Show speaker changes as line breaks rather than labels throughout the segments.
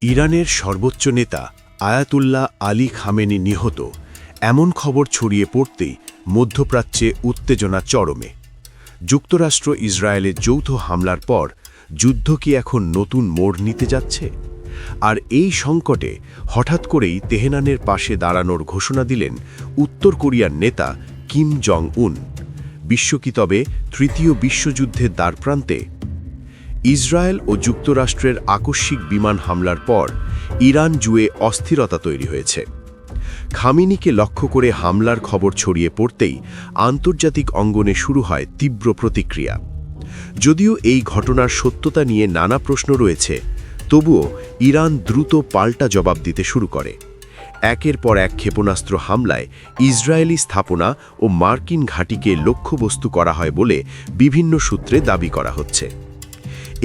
ইরানের সর্বোচ্চ নেতা আয়াতুল্লাহ আলী খামেনি নিহত, এমন খবর ছড়িয়ে পড়তেই মধ্যপ্রাচ্যে উত্তেজনা চরমে। যুক্তরাষ্ট্র ইসরায়েলের যৌথ হামলার পর যুদ্ধ কি এখন নতুন মোড় নিতে যাচ্ছে? আর এই সংকটে হঠাৎ করেই তেহরানের পাশে দাঁড়ানোর ঘোষণা দিলেন উত্তর কোরিয়ার নেতা কিম জং উন। বিশ্ব কি তবে তৃতীয় বিশ্বযুদ্ধের দ্বারপ্রান্তে? ইসরায়েল ও যুক্তরাষ্ট্রের আকস্মিক বিমান হামলার পর ইরান জুড়ে অস্থিরতা তৈরি হয়েছে। খামেনিকে লক্ষ্য করে হামলার খবর ছড়িয়ে পড়তেই আন্তর্জাতিক অঙ্গনে শুরু হয় তীব্র প্রতিক্রিয়া। যদিও এই ঘটনার সত্যতা নিয়ে নানা প্রশ্ন রয়েছে, তবুও ইরান দ্রুত পাল্টা জবাব দিতে শুরু করে। একের পর এক ক্ষেপণাস্ত্র হামলায় ইসরায়েলি স্থাপনা ও মার্কিন ঘাঁটিকে লক্ষ্যবস্তু করা হয় বলে বিভিন্ন সূত্রে দাবি করা হচ্ছে।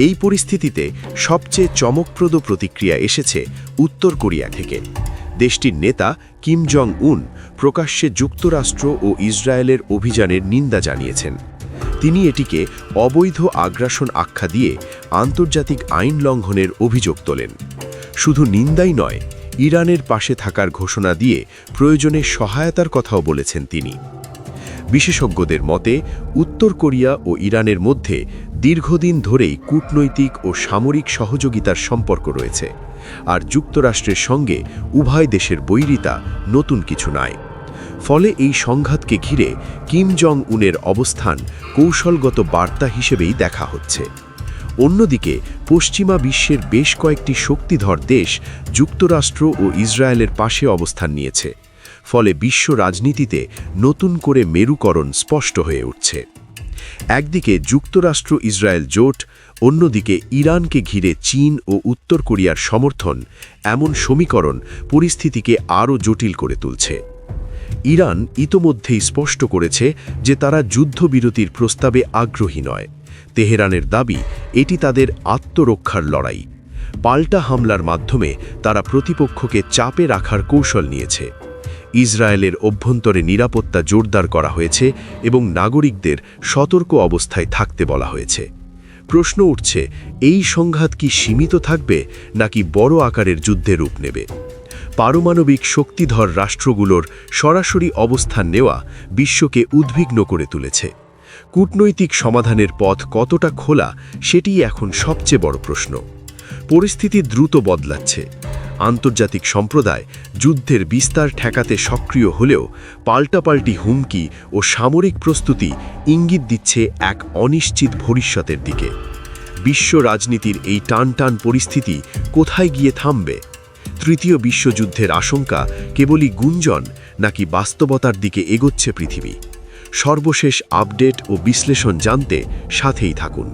এই পরিস্থিতিতে সবচেয়ে চমকপ্রদ প্রতিক্রিয়া এসেছে উত্তর কোরিয়া থেকে। দেশটির নেতা কিম জং উন প্রকাশ্যে যুক্তরাষ্ট্র ও ইসরায়েলের অভিযানের নিন্দা জানিয়েছেন। তিনি এটিকে অবৈধ আগ্রাসন আখ্যা দিয়ে আন্তর্জাতিক আইন লঙ্ঘনের অভিযোগ তোলেন। শুধু নিন্দাই নয়, ইরানের পাশে থাকার ঘোষণা দিয়ে প্রয়োজনে সহায়তার কথাও বলেছেন তিনি। বিশেষজ্ঞদের মতে উত্তর কোরিয়া ও ইরানের মধ্যে দীর্ঘদিন ধরেই কূটনৈতিক ও সামরিক সহযোগিতার সম্পর্ক রয়েছে, আর যুক্তরাষ্ট্রের সঙ্গে উভয় দেশের বৈরিতা নতুন কিছু নয়। ফলে এই সংঘাতকে ঘিরে কিম জং উনের অবস্থান কৌশলগত বার্তা হিসেবেই দেখা হচ্ছে। অন্যদিকে পশ্চিমা বিশ্বের বেশ কয়েকটি শক্তিধর দেশ যুক্তরাষ্ট্র ও ইসরায়েলের পাশে অবস্থান নিয়েছে। ফলে বিশ্ব রাজনীতিতে নতুন করে মেরুকরণ স্পষ্ট হয়ে উঠছে। একদিকে যুক্তরাষ্ট্র ইসরায়েল জোট, অন্যদিকে ইরানকে ঘিরে চীন ও উত্তর কোরিয়ার সমর্থন, এমন সমীকরণ পরিস্থিতিকে আরও জটিল করে তুলছে। ইরান ইতোমধ্যেই স্পষ্ট করেছে যে তারা যুদ্ধবিরতির প্রস্তাবে আগ্রহী নয়। তেহরানের দাবি এটি তাদের আত্মরক্ষার লড়াই। পাল্টা হামলার মাধ্যমে তারা প্রতিপক্ষকে চাপে রাখার কৌশল নিয়েছে। ইসরায়েলের অভ্যন্তরে নিরাপত্তা জোরদার করা হয়েছে এবং নাগরিকদের সতর্ক অবস্থায় থাকতে বলা হয়েছে। প্রশ্ন উঠছে, এই সংঘাত কি সীমিত থাকবে নাকি বড় আকারের যুদ্ধে রূপ নেবে? পারমাণবিক শক্তিধর রাষ্ট্রগুলোর সরাসরি অবস্থান নেওয়া বিশ্বকে উদ্বিগ্ন করে তুলেছে। কূটনৈতিক সমাধানের পথ কতটা খোলা, সেটিই এখন সবচেয়ে বড় প্রশ্ন। পরিস্থিতি দ্রুত বদলাচ্ছে। আন্তর্জাতিক সম্প্রদায় যুদ্ধের বিস্তার ঠেকাতে সক্রিয় হলেও পাল্টাপাল্টি হুমকি ও সামরিক প্রস্তুতি ইঙ্গিত দিচ্ছে এক অনিশ্চিত ভবিষ্যতের দিকে। বিশ্ব রাজনীতির এই টানটান পরিস্থিতি কোথায় গিয়ে থামবে? তৃতীয় বিশ্বযুদ্ধের আশঙ্কা কেবলই গুঞ্জন নাকি বাস্তবতার দিকে এগোচ্ছে পৃথিবী? সর্বশেষ আপডেট ও বিশ্লেষণ জানতে সাথেই থাকুন।